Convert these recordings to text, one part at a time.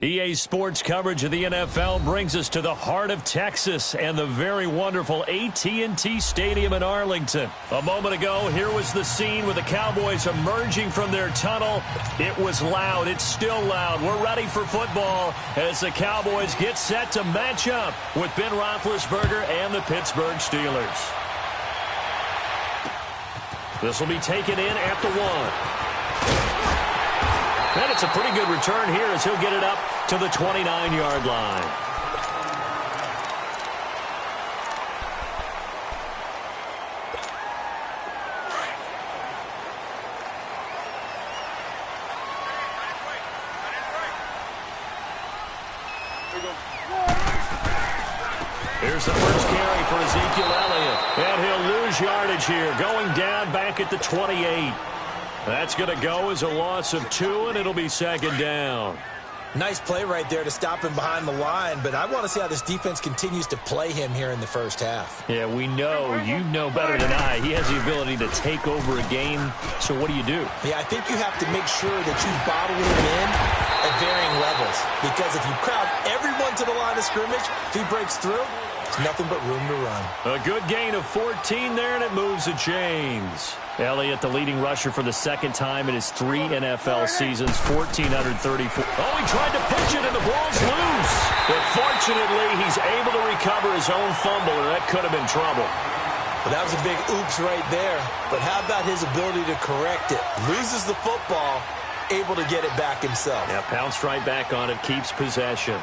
EA Sports coverage of the NFL brings us to the heart of Texas and the very wonderful AT&T Stadium in Arlington. A moment ago, here was the scene with the Cowboys emerging from their tunnel. It was loud. It's still loud. We're ready for football as the Cowboys get set to match up with Ben Roethlisberger and the Pittsburgh Steelers. This will be taken in at the 1. And it's a pretty good return here as he'll get it up to the 29-yard line. Here's the first carry for Ezekiel Elliott. And he'll lose yardage here, going down back at the 28. That's going to go as a loss of 2, and it'll be second down. Nice play right there to stop him behind the line, but I want to see how this defense continues to play him here in the first half. Yeah, we know. You know better than I. He has the ability to take over a game, so what do? Yeah, I think you have to make sure that you bottle him in at varying levels, because if you crowd everyone to the line of scrimmage, if he breaks through, it's nothing but room to run. A good gain of 14 there, and it moves the chains. Elliott, the leading rusher for the second time in his 3 NFL seasons, 1,434. Oh, he tried to pitch it, and the ball's loose. But fortunately, he's able to recover his own fumble, and that could have been trouble. But that was a big oops right there. But how about his ability to correct it? Loses the football, able to get it back himself. Yeah, pounced right back on it, keeps possession.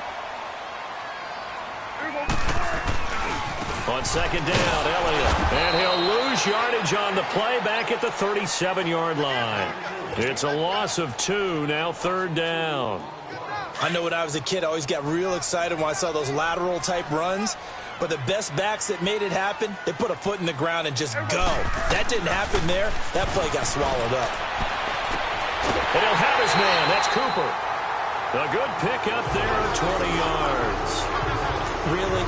On second down, Elliott. And he'll lose yardage on the play back at the 37-yard line. It's a loss of 2, now third down. I know when I was a kid, I always got real excited when I saw those lateral-type runs. But the best backs that made it happen, they put a foot in the ground and just go. That didn't happen there. That play got swallowed up. And he'll have his man. That's Cooper. A good pick up there of 20 yards. Really?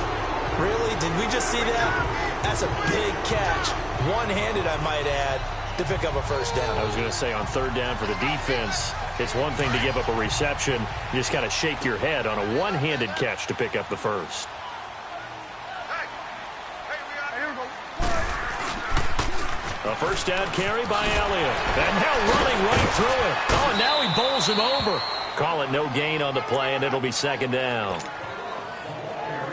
Really? Did we just see that? That's a big catch. One-handed, I might add, to pick up a first down. I was going to say on third down for the defense, it's one thing to give up a reception. You just got to shake your head on a one-handed catch to pick up the first. A first down carry by Elliott. And now running right through it. Oh, and now he bowls him over. Call it no gain on the play, and it'll be second down.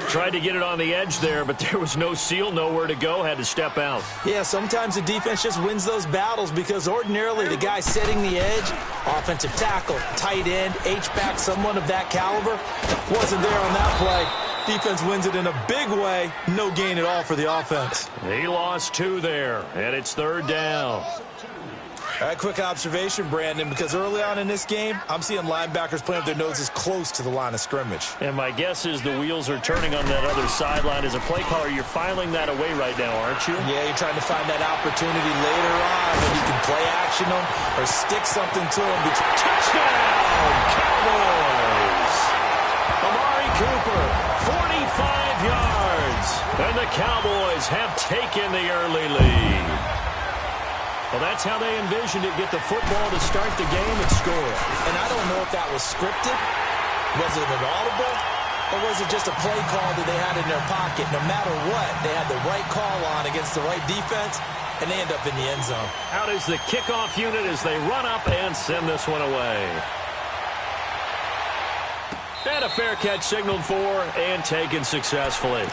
Tried to get it on the edge there, but there was no seal, nowhere to go, had to step out. Yeah, sometimes the defense just wins those battles because ordinarily the guy setting the edge, offensive tackle, tight end, H-back, someone of that caliber, wasn't there on that play. Defense wins it in a big way. No gain at all for the offense. He lost 2 there, and it's third down. All right, quick observation, Brandon, because early on in this game, I'm seeing linebackers playing with their noses close to the line of scrimmage. And my guess is the wheels are turning on that other sideline. As a play caller, you're filing that away right now, aren't you? Yeah, you're trying to find that opportunity later on when you can play action them or stick something to them. Touchdown, Cowboys! Amari Cooper, 45 yards. And the Cowboys have taken the early lead. Well, that's how they envisioned it. Get the football to start the game and score. And I don't know if that was scripted. Was it an audible? Or was it just a play call that they had in their pocket? No matter what, they had the right call on against the right defense, and they end up in the end zone. Out is the kickoff unit as they run up and send this one away. And a fair catch signaled for and taken successfully.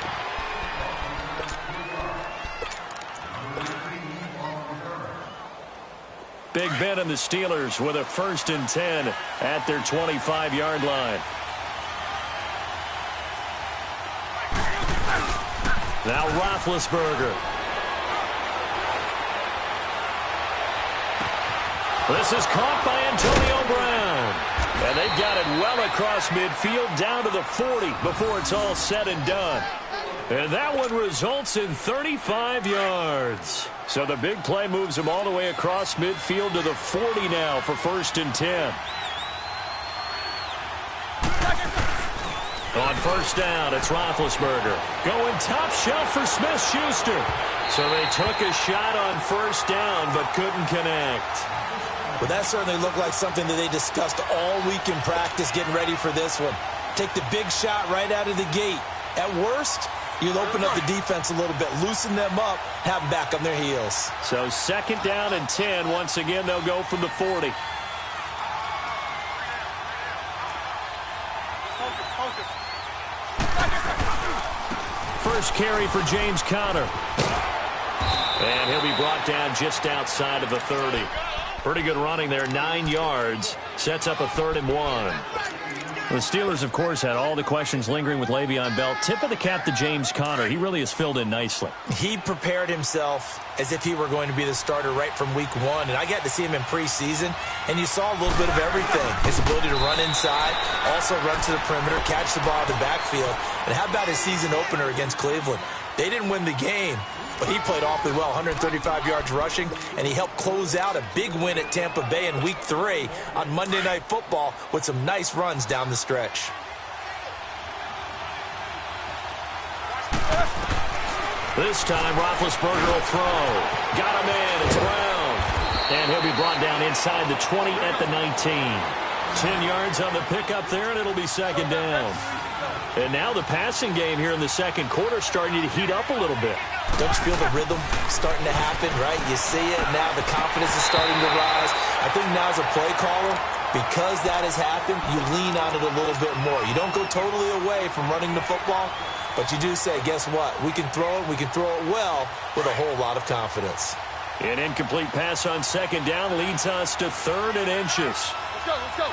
Big Ben and the Steelers with a 1st and 10 at their 25-yard line. Now Roethlisberger. This is caught by Antonio Brown. And they've got it well across midfield down to the 40 before it's all said and done. And that one results in 35 yards. So the big play moves him all the way across midfield to the 40 now for 1st and 10. On first down, it's Roethlisberger. Going top shelf for Smith-Schuster. So they took a shot on first down but couldn't connect. Well, that certainly looked like something that they discussed all week in practice getting ready for this one. Take the big shot right out of the gate. At worst, you'll open up the defense a little bit, loosen them up, have them back on their heels. So 2nd down and 10. Once again, they'll go from the 40. First carry for James Conner. And he'll be brought down just outside of the 30. Pretty good running there, 9 yards. Sets up a 3rd and 1. The Steelers, of course, had all the questions lingering with Le'Veon Bell. Tip of the cap to James Conner. He really has filled in nicely. He prepared himself as if he were going to be the starter right from week 1. And I got to see him in preseason, and you saw a little bit of everything. His ability to run inside, also run to the perimeter, catch the ball in the backfield. And how about his season opener against Cleveland? They didn't win the game, but he played awfully well, 135 yards rushing, and he helped close out a big win at Tampa Bay in Week 3 on Monday Night Football with some nice runs down the stretch. This time, Roethlisberger will throw. Got him in. It's Brown. And he'll be brought down inside the 20 at the 19. 10 yards on the pickup there, and it'll be 2nd down. And now the passing game here in the 2nd quarter starting to heat up a little bit. Don't you feel the rhythm starting to happen, right? You see it, now the confidence is starting to rise. I think now as a play caller, because that has happened, you lean on it a little bit more. You don't go totally away from running the football, but you do say, guess what? We can throw it well with a whole lot of confidence. An incomplete pass on 2nd down leads us to 3rd and inches. Let's go.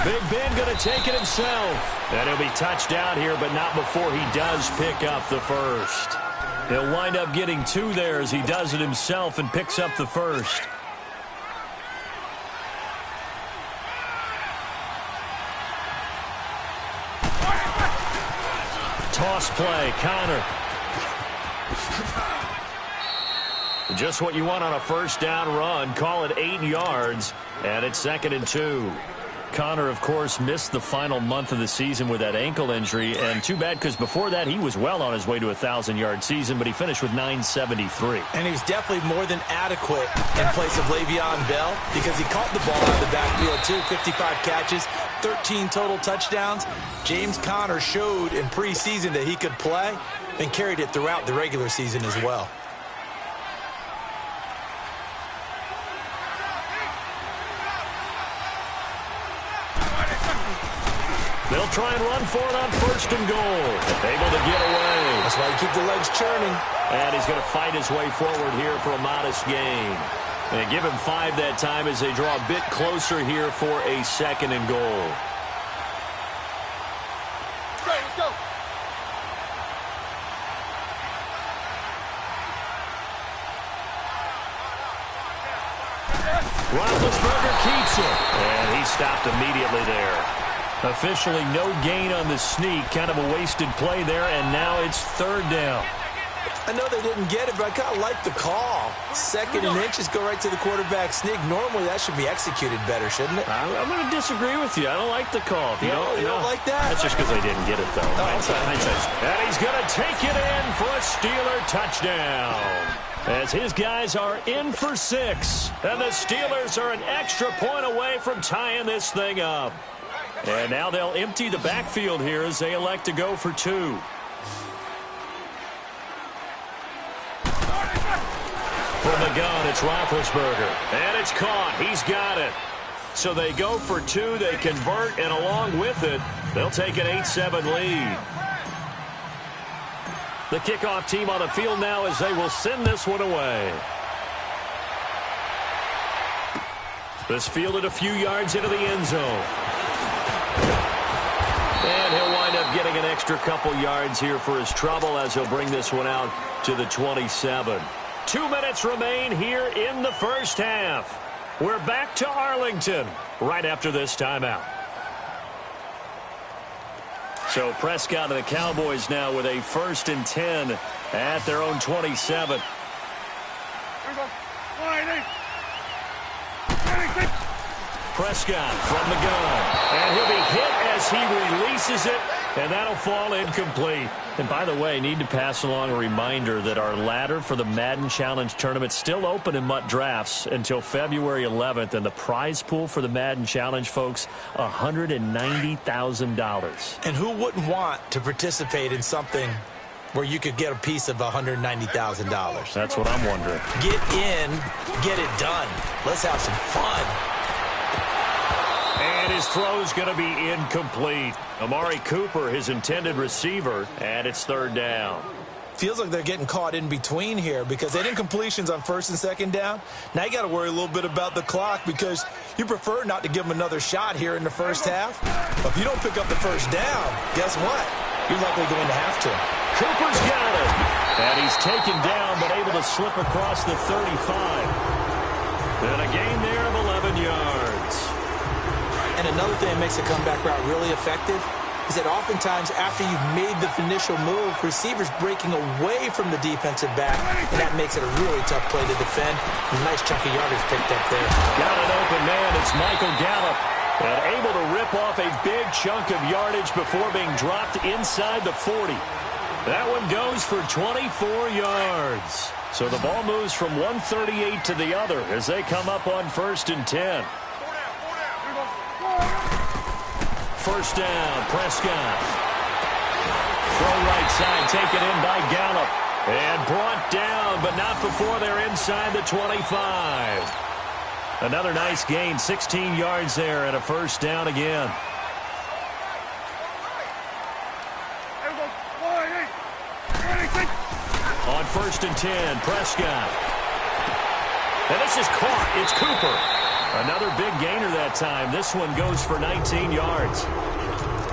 Big Ben going to take it himself. And he'll be touched down here, but not before he does pick up the first. He'll wind up getting 2 there as he does it himself and picks up the first. Toss play, Conner. Just what you want on a 1st down run. Call it 8 yards, and it's 2nd and 2. Conner, of course, missed the final month of the season with that ankle injury, and too bad because before that he was well on his way to a 1,000-yard season, but he finished with 973. And he was definitely more than adequate in place of Le'Veon Bell because he caught the ball out of the backfield too. 55 catches, 13 total touchdowns. James Conner showed in preseason that he could play and carried it throughout the regular season as well. They'll try and run for it on 1st and goal. Able to get away. That's why you keep the legs churning. And he's going to fight his way forward here for a modest gain. And give him 5 that time as they draw a bit closer here for a 2nd and goal. Let's go. Roethlisberger keeps it. And he stopped immediately there. Officially no gain on the sneak. Kind of a wasted play there, and now it's 3rd down. I know they didn't get it, but I kind of like the call. 2nd and inches, go right to the quarterback sneak. Normally that should be executed better, shouldn't it? I'm going to disagree with you. I don't like the call. You don't like that? That's just because they didn't get it, though. Hindsight. And he's going to take it in for a Steeler touchdown. As his guys are in for 6. And the Steelers are an extra point away from tying this thing up. And now they'll empty the backfield here as they elect to go for 2. From the gun, it's Roethlisberger. And it's caught. He's got it. So they go for 2. They convert, and along with it, they'll take an 8-7 lead. The kickoff team on the field now as they will send this one away. This fielded a few yards into the end zone. And he'll wind up getting an extra couple yards here for his trouble as he'll bring this one out to the 27. 2 minutes remain here in the 1st half. We're back to Arlington right after this timeout. So Prescott and the Cowboys now with a 1st and 10 at their own 27. Prescott from the gun. And he'll be hit as he releases it, and that'll fall incomplete. And by the way, need to pass along a reminder that our ladder for the Madden Challenge tournament is still open in MUT Drafts until February 11th. And the prize pool for the Madden Challenge, folks, $190,000. And who wouldn't want to participate in something where you could get a piece of $190,000? That's what I'm wondering. Get in, get it done. Let's have some fun. And his throw's going to be incomplete. Amari Cooper, his intended receiver, and it's third down. Feels like they're getting caught in between here because they didn't incompletions on first and second down. Now you got to worry a little bit about the clock because you prefer not to give them another shot here in the first half. But if you don't pick up the first down, guess what? You're likely going to have to. Cooper's got it. And he's taken down but able to slip across the 35. And a gain there of 11 yards. And another thing that makes a comeback route really effective is that oftentimes after you've made the initial move, receivers breaking away from the defensive back, and that makes it a really tough play to defend. A nice chunk of yardage picked up there. Got an open man. It's Michael Gallup. And able to rip off a big chunk of yardage before being dropped inside the 40. That one goes for 24 yards. So the ball moves from 138 to the other as they come up on 1st and 10. First down, Prescott. Throw right side, taken in by Gallup. And brought down, but not before they're inside the 25. Another nice gain, 16 yards there, and a first down again. On 1st and 10, Prescott. And this is caught. It's Cooper. Another big gainer that time. This one goes for 19 yards.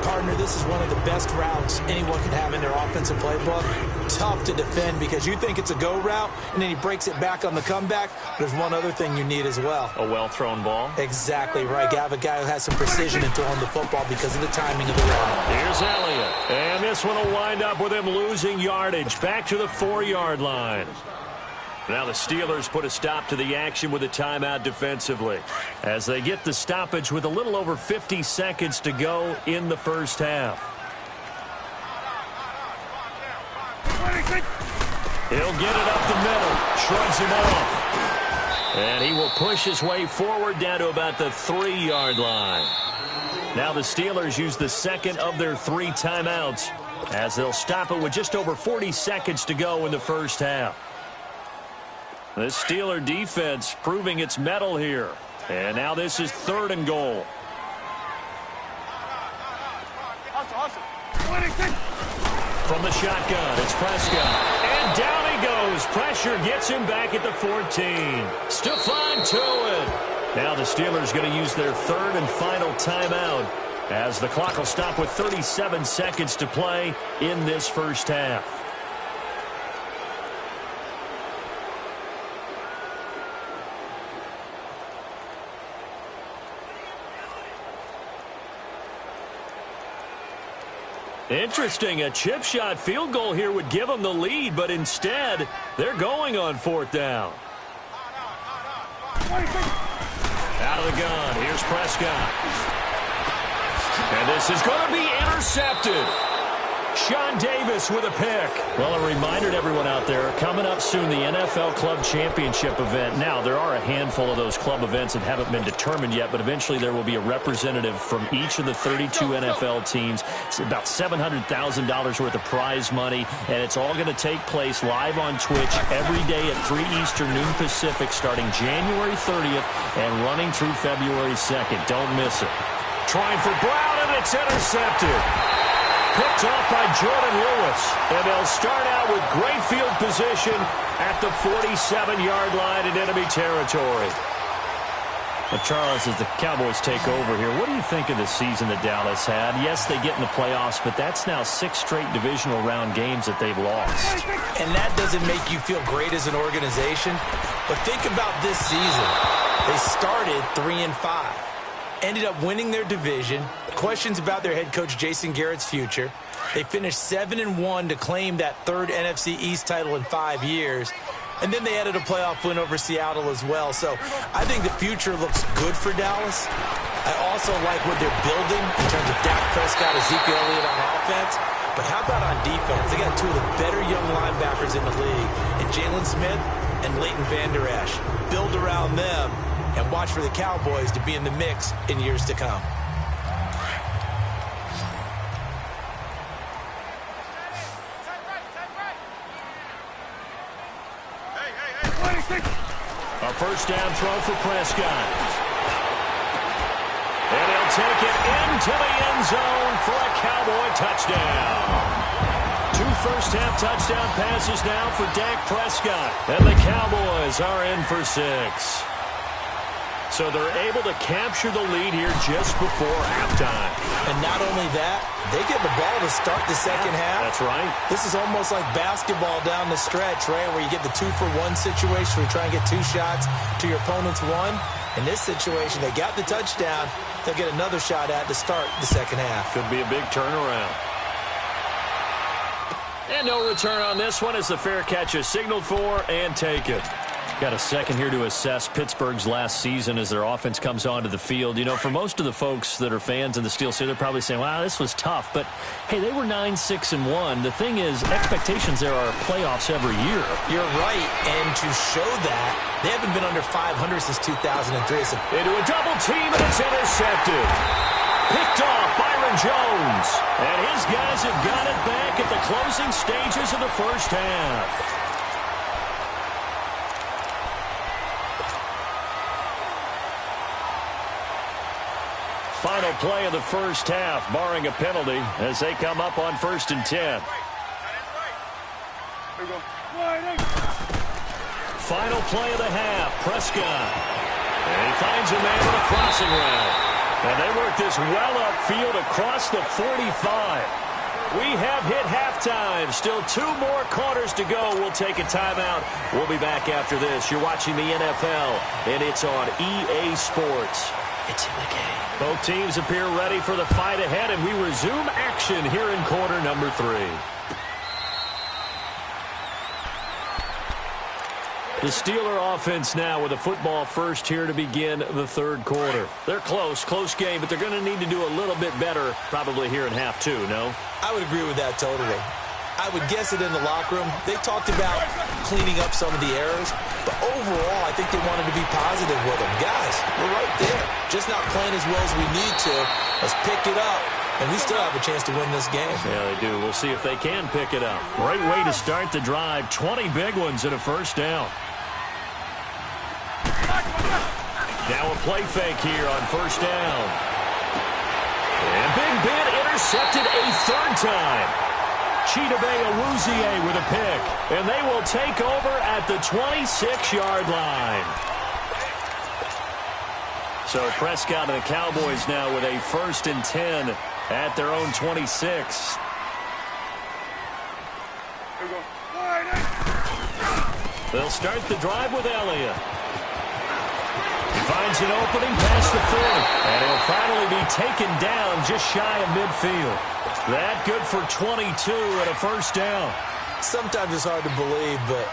Partner, this is one of the best routes anyone can have in their offensive playbook. Tough to defend because you think it's a go route, and then he breaks it back on the comeback. There's one other thing you need as well. A well-thrown ball? Exactly right. You have a guy who has some precision in throwing the football because of the timing of the run. Here's Elliott. And this one will wind up with him losing yardage. Back to the 4-yard line. Now the Steelers put a stop to the action with a timeout defensively as they get the stoppage with a little over 50 seconds to go in the first half. He'll get it up the middle, shrugs him off. And he will push his way forward down to about the 3-yard line. Now the Steelers use the second of their 3 timeouts as they'll stop it with just over 40 seconds to go in the first half. The Steeler defense proving its mettle here. And now this is 3rd and goal. From the shotgun, it's Prescott. And down he goes. Pressure gets him back at the 14. Stephon Tuitt. Now the Steelers going to use their 3rd and final timeout as the clock will stop with 37 seconds to play in this first half. Interesting, a chip shot field goal here would give them the lead, but instead, they're going on 4th down. Out of the gun, here's Prescott. And this is going to be intercepted. Sean Davis with a pick. Well, a reminder to everyone out there, coming up soon, the NFL Club Championship event. Now, there are a handful of those club events that haven't been determined yet, but eventually there will be a representative from each of the 32 NFL teams. It's about $700,000 worth of prize money, and it's all going to take place live on Twitch every day at 3 Eastern, noon Pacific, starting January 30th and running through February 2nd. Don't miss it. Trying for Brown, and it's intercepted. Picked off by Jordan Lewis. And they'll start out with great field position at the 47-yard line in enemy territory. Well, Charles, as the Cowboys take over here, what do you think of the season that Dallas had? Yes, they get in the playoffs, but that's now 6 straight divisional round games that they've lost. And that doesn't make you feel great as an organization. But think about this season. They started 3-5. Ended up winning their division. Questions about their head coach Jason Garrett's future. They finished 7-1 to claim that 3rd NFC East title in 5 years. And then they added a playoff win over Seattle as well. So I think the future looks good for Dallas. I also like what they're building in terms of Dak Prescott, Ezekiel Elliott on offense. But how about on defense? They got two of the better young linebackers in the league, and Jalen Smith and Leighton Vander Esch. Build around them and watch for the Cowboys to be in the mix in years to come. A first down throw for Prescott. And he'll take it into the end zone for a Cowboy touchdown. 2 first-half touchdown passes now for Dak Prescott. And the Cowboys are in for 6. So they're able to capture the lead here just before halftime. And not only that, they get the ball to start the second half. That's right. This is almost like basketball down the stretch, right, where you get the 2-for-1 situation where you try and get 2 shots to your opponent's 1. In this situation, they got the touchdown. They'll get another shot at to start the second half. Could be a big turnaround. And no return on this one as the fair catch is signaled for and taken. Got a second here to assess Pittsburgh's last season as their offense comes onto the field. You know, for most of the folks that are fans in the Steel City, they're probably saying, wow, this was tough. But, hey, they were 9-6-1. The thing is, expectations there are playoffs every year. You're right. And to show that, they haven't been under 500 since 2003. Into a double team, and it's intercepted. Picked off Byron Jones. And his guys have got it back at the closing stages of the first half. Final play of the first half, barring a penalty, as they come up on 1st and 10. Final play of the half, Prescott. And he finds a man with a crossing route. And they work this well upfield across the 45. We have hit halftime. Still 2 more quarters to go. We'll take a timeout. We'll be back after this. You're watching the NFL, and it's on EA Sports. It's in the game. Both teams appear ready for the fight ahead, and we resume action here in quarter number 3. The Steeler offense now with a football first here to begin the 3rd quarter. They're close game, but they're going to need to do a little bit better probably here in half 2, no? I would agree with that totally. I would guess it in the locker room. They talked about cleaning up some of the errors, but overall, I think they wanted to be positive with them. Guys, we're right there. Just not playing as well as we need to. Let's pick it up, and we still have a chance to win this game. Yeah, they do. We'll see if they can pick it up. Great way to start the drive. 20 big ones and a first down. Now a play fake here on first down. And Big Ben intercepted a 3rd time. Chidobe Awuzie with a pick, and they will take over at the 26-yard line. So Prescott and the Cowboys now with a 1st and 10 at their own 26. They'll start the drive with Elliott. He finds an opening past the 40, and he'll finally be taken down just shy of midfield. That good for 22 and a first down. Sometimes it's hard to believe, but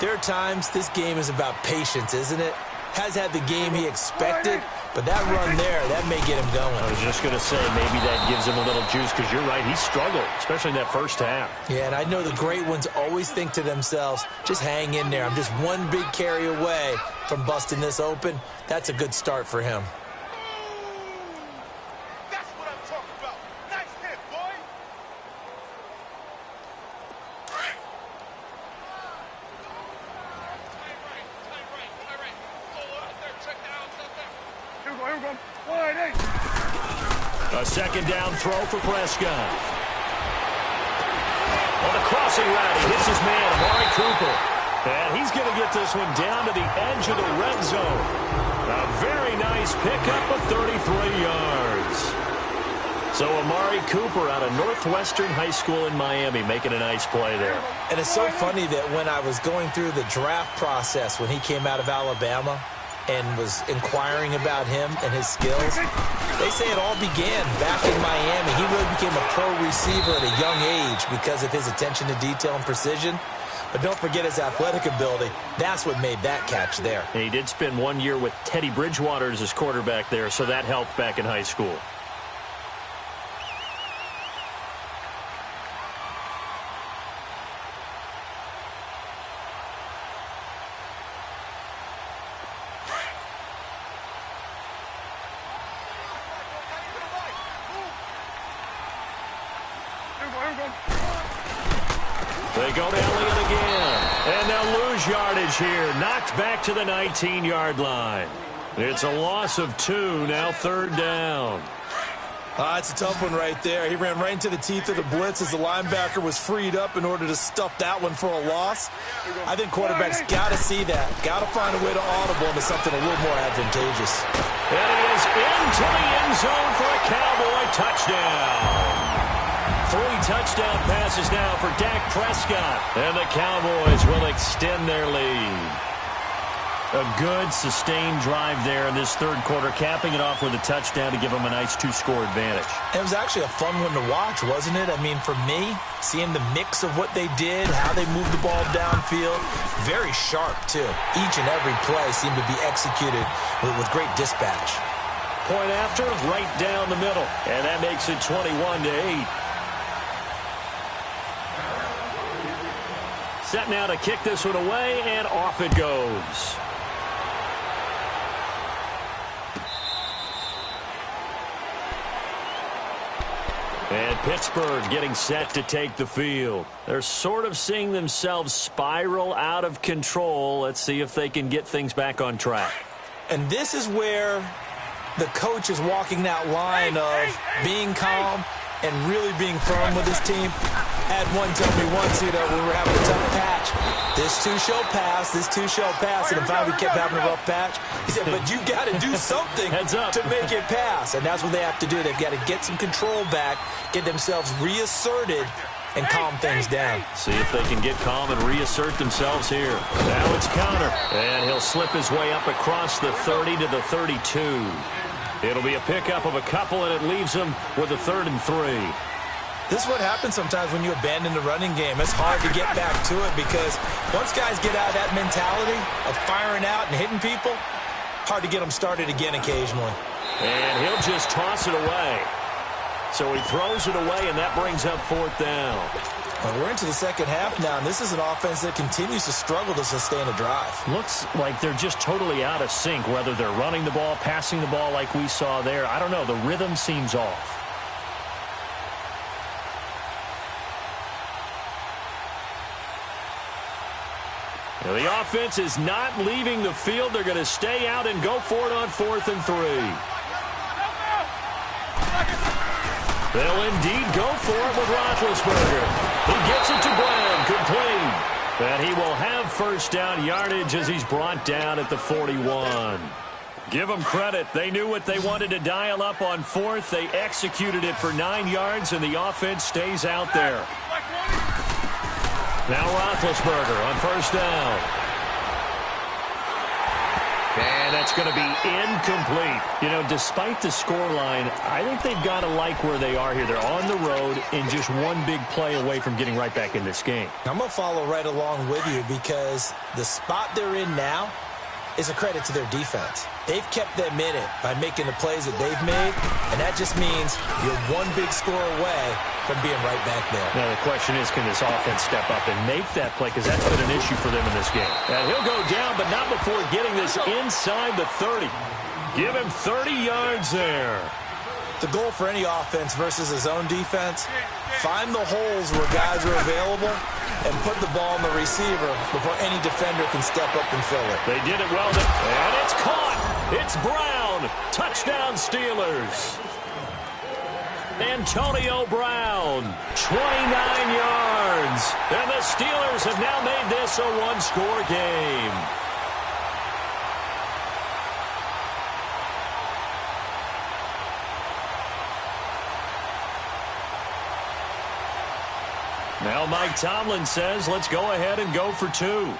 there are times this game is about patience, isn't it? Has had the game he expected, but that run there, that may get him going. I was just going to say, maybe that gives him a little juice, because you're right, he struggled, especially in that first half. Yeah, and I know the great ones always think to themselves, just hang in there. I'm just one big carry away from busting this open. That's a good start for him. A second down throw for Prescott. On the crossing route, he hits his man, Amari Cooper. And he's going to get this one down to the edge of the red zone. A very nice pickup of 33 yards. So Amari Cooper out of Northwestern High School in Miami making a nice play there. And it's so funny that when I was going through the draft process when he came out of Alabama and was inquiring about him and his skills, they say it all began back in Miami. He really became a pro receiver at a young age because of his attention to detail and precision. But don't forget his athletic ability. That's what made that catch there. And he did spend 1 year with Teddy Bridgewater as his quarterback there, so that helped back in high school. They go to Elliott again. And they'll lose yardage here. Knocked back to the 19-yard line. It's a loss of 2, now 3rd down. It's a tough one right there. He ran right into the teeth of the blitz as the linebacker was freed up in order to stuff that one for a loss. I think quarterbacks got to see that. Got to find a way to audible into something a little more advantageous. And he is into the end zone for a Cowboy touchdown. 3 touchdown passes now for Dak Prescott. And the Cowboys will extend their lead. A good, sustained drive there in this 3rd quarter, capping it off with a touchdown to give them a nice 2-score advantage. It was actually a fun one to watch, wasn't it? I mean, for me, seeing the mix of what they did, how they moved the ball downfield, very sharp, too. Each and every play seemed to be executed with great dispatch. Point after, right down the middle, and that makes it 21-8. Set now to kick this one away, and off it goes. And Pittsburgh getting set to take the field. They're sort of seeing themselves spiral out of control. Let's see if they can get things back on track. And this is where the coach is walking that line of being calm and really being firm with his team. Had one tell me once, we were having a tough patch. This too shall pass, this too shall pass. And in fact, we kept having a rough patch. He said, but you got to do something to make it pass. And that's what they have to do. They've got to get some control back, get themselves reasserted, and calm things down. See if they can get calm and reassert themselves here. Now it's Conner. And he'll slip his way up across the 30 to the 32. It'll be a pickup of a couple, and it leaves them with a 3rd and 3. This is what happens sometimes when you abandon the running game. It's hard to get back to it because once guys get out of that mentality of firing out and hitting people, hard to get them started again occasionally. And he'll just toss it away. So he throws it away, and that brings up 4th down. Well, we're into the 2nd half now, and this is an offense that continues to struggle to sustain a drive. Looks like they're just totally out of sync, whether they're running the ball, passing the ball like we saw there. I don't know. The rhythm seems off. Now, the offense is not leaving the field. They're going to stay out and go for it on 4th and 3. They'll indeed go for it with Roethlisberger. He gets it to Brown, complete. And he will have 1st down yardage as he's brought down at the 41. Give them credit. They knew what they wanted to dial up on 4th. They executed it for 9 yards, and the offense stays out there. Now Roethlisberger on 1st down. And that's going to be incomplete. You know, despite the scoreline, I think they've got to like where they are here. They're on the road and just one big play away from getting right back in this game. I'm going to follow right along with you because the spot they're in now is a credit to their defense. They've kept them in it by making the plays that they've made, and that just means you're one big score away from being right back there. Now, the question is, can this offense step up and make that play? Because that's been an issue for them in this game. And he'll go down, but not before getting this inside the 30. Give him 30 yards there. The goal for any offense versus his own defense, find the holes where guys are available and put the ball on the receiver before any defender can step up and fill it. They did it well, and it's caught. It's Brown. Touchdown, Steelers. Antonio Brown, 29 yards. And the Steelers have now made this a one-score game. Now Mike Tomlin says, let's go ahead and go for 2.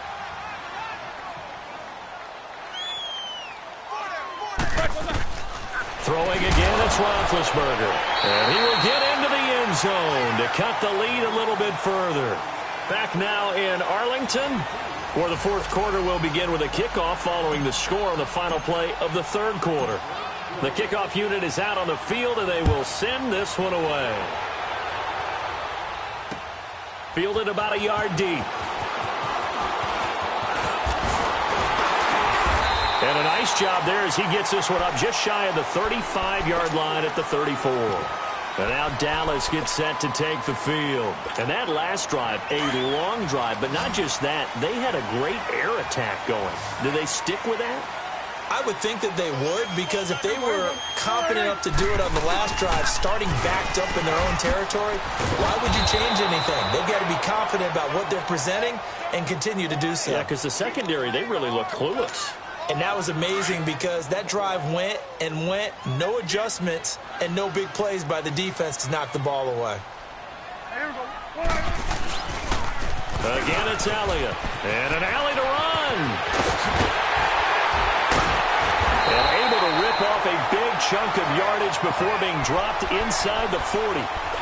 Throwing again, it's Roethlisberger. And he will get into the end zone to cut the lead a little bit further. Back now in Arlington, where the 4th quarter will begin with a kickoff following the score on the final play of the 3rd quarter. The kickoff unit is out on the field, and they will send this one away. Fielded about a yard deep. And a nice job there as he gets this one up just shy of the 35-yard line at the 34. And now Dallas gets set to take the field. And that last drive, a long drive, but not just that. They had a great air attack going. Do they stick with that? I would think that they would, because if they were confident enough to do it on the last drive, starting backed up in their own territory, why would you change anything? They've got to be confident about what they're presenting and continue to do so. Yeah, because the secondary, they really look clueless. And that was amazing because that drive went and went, no adjustments and no big plays by the defense to knock the ball away. Again, it's Elliott. And an alley to run. And able to rip off a big chunk of yardage before being dropped inside the 40.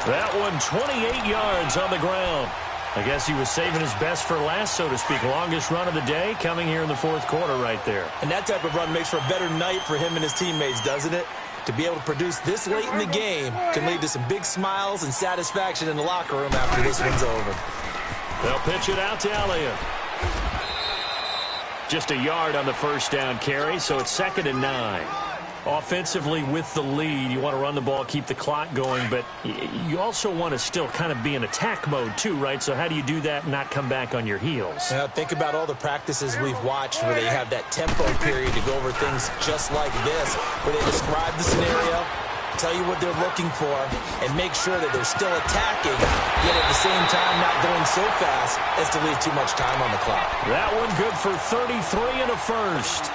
That one 28 yards on the ground. I guess he was saving his best for last, so to speak. Longest run of the day coming here in the fourth quarter right there. And that type of run makes for a better night for him and his teammates, doesn't it? To be able to produce this late in the game can lead to some big smiles and satisfaction in the locker room after this one's over. They'll pitch it out to Elliott. Just a yard on the first down carry, so it's 2nd and 9. Offensively with the lead, you want to run the ball, keep the clock going, but you also want to still kind of be in attack mode too, right? So how do you do that and not come back on your heels? Yeah, think about all the practices we've watched where they have that tempo period to go over things just like this, where they describe the scenario, tell you what they're looking for, and make sure that they're still attacking, yet at the same time not going so fast as to leave too much time on the clock. That one good for 33 and a first.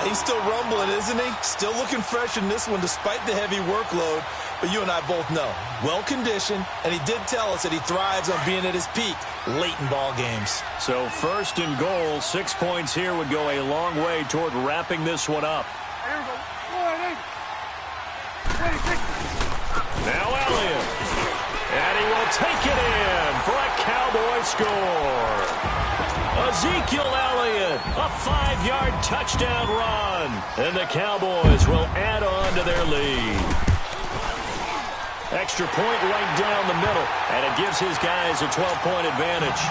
He's still rumbling, isn't he? Still looking fresh in this one despite the heavy workload. But you and I both know, well-conditioned, and he did tell us that he thrives on being at his peak late in ball games. So 1st and goal, 6 points here would go a long way toward wrapping this one up. Now Elliott. And he will take it in for a Cowboy score. Ezekiel Elliott, a 5-yard touchdown run. And the Cowboys will add on to their lead. Extra point right down the middle, and it gives his guys a 12-point advantage.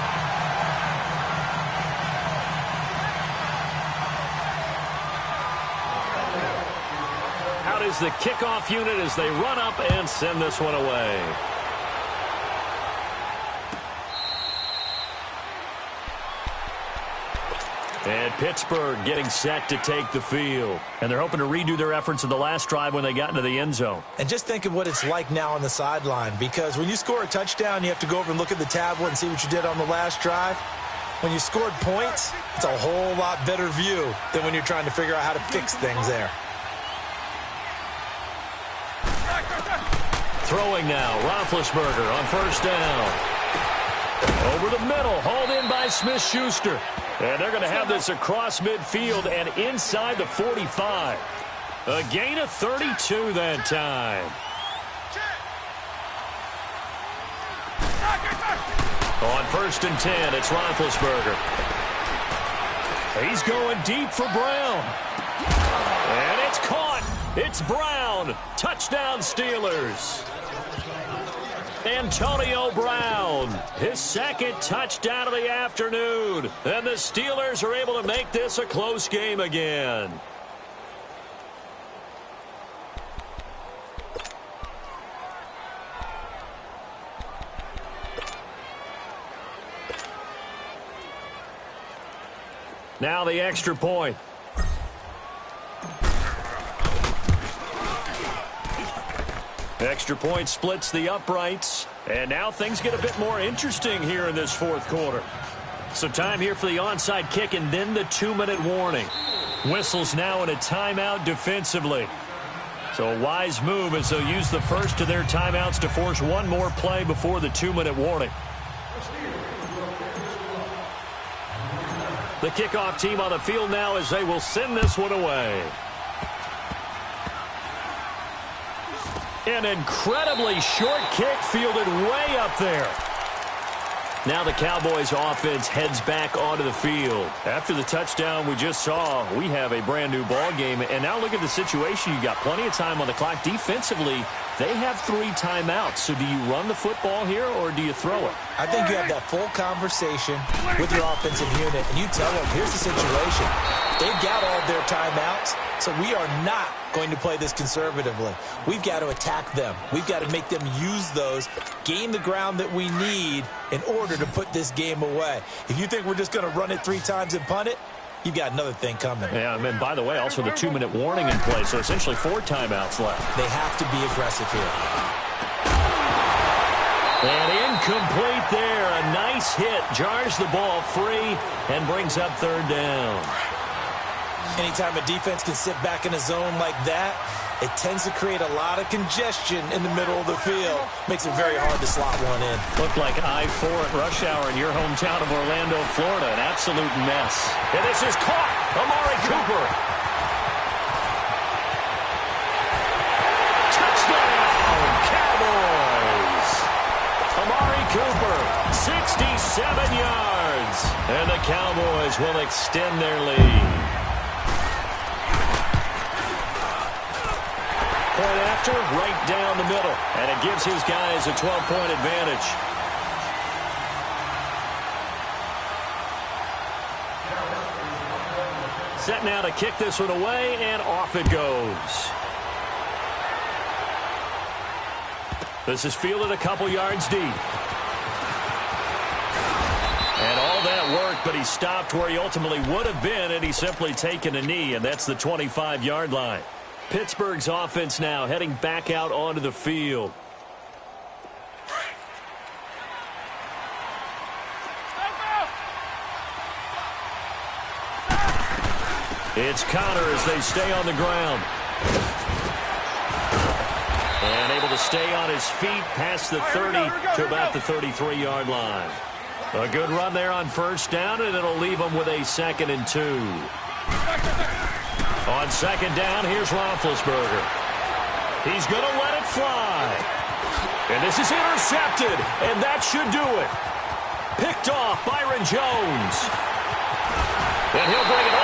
Out is the kickoff unit as they run up and send this one away. And Pittsburgh getting set to take the field. And they're hoping to redo their efforts in the last drive when they got into the end zone. And just think of what it's like now on the sideline, because when you score a touchdown, you have to go over and look at the tablet and see what you did on the last drive. When you scored points, it's a whole lot better view than when you're trying to figure out how to fix things there. Throwing now, Roethlisberger on 1st down. Over the middle, hauled in by Smith-Schuster. And they're going to have this across midfield and inside the 45. A gain of 32 that time. On 1st and 10, it's Roethlisberger. He's going deep for Brown. And it's caught. It's Brown. Touchdown Steelers. Antonio Brown, his 2nd touchdown of the afternoon. And the Steelers are able to make this a close game again. Now the extra point. Extra point splits the uprights. And now things get a bit more interesting here in this 4th quarter. So time here for the onside kick and then the 2-minute warning. Whistles now in a timeout defensively. So a wise move as they'll use the first of their timeouts to force one more play before the 2-minute warning. The kickoff team on the field now as they will send this one away. An incredibly short kick fielded way up there. Now the Cowboys offense heads back onto the field. After the touchdown we just saw, we have a brand new ball game. And now look at the situation. You got plenty of time on the clock. Defensively, they have 3 timeouts. So do you run the football here or do you throw it? I think you have that full conversation with your offensive unit, and you tell them, here's the situation. They've got all of their timeouts, so we are not going to play this conservatively. We've got to attack them. We've got to make them use those, gain the ground that we need in order to put this game away. If you think we're just going to run it 3 times and punt it, you've got another thing coming. Yeah, and by the way, also the 2-minute warning in place, so essentially 4 timeouts left. They have to be aggressive here. And incomplete there. A nice hit. Jars the ball free and brings up 3rd down. Anytime a defense can sit back in a zone like that, it tends to create a lot of congestion in the middle of the field. Makes it very hard to slot one in. Looked like I-4 at rush hour in your hometown of Orlando, Florida. An absolute mess. And this is caught. Amari Cooper. Touchdown, Cowboys. Amari Cooper, 67 yards. And the Cowboys will extend their lead. Point after, right down the middle. And it gives his guys a 12-point advantage. Set now to kick this one away, and off it goes. This is fielded a couple yards deep. And all that work, but he stopped where he ultimately would have been, and he's simply taken a knee, and that's the 25-yard line. Pittsburgh's offense now heading back out onto the field. It's Connor as they stay on the ground. And able to stay on his feet past the 30 to about the 33-yard line. A good run there on 1st down, and it'll leave them with a 2nd and 2. On 2nd down, here's Roethlisberger. He's going to let it fly. And this is intercepted, and that should do it. Picked off Byron Jones. And he'll bring it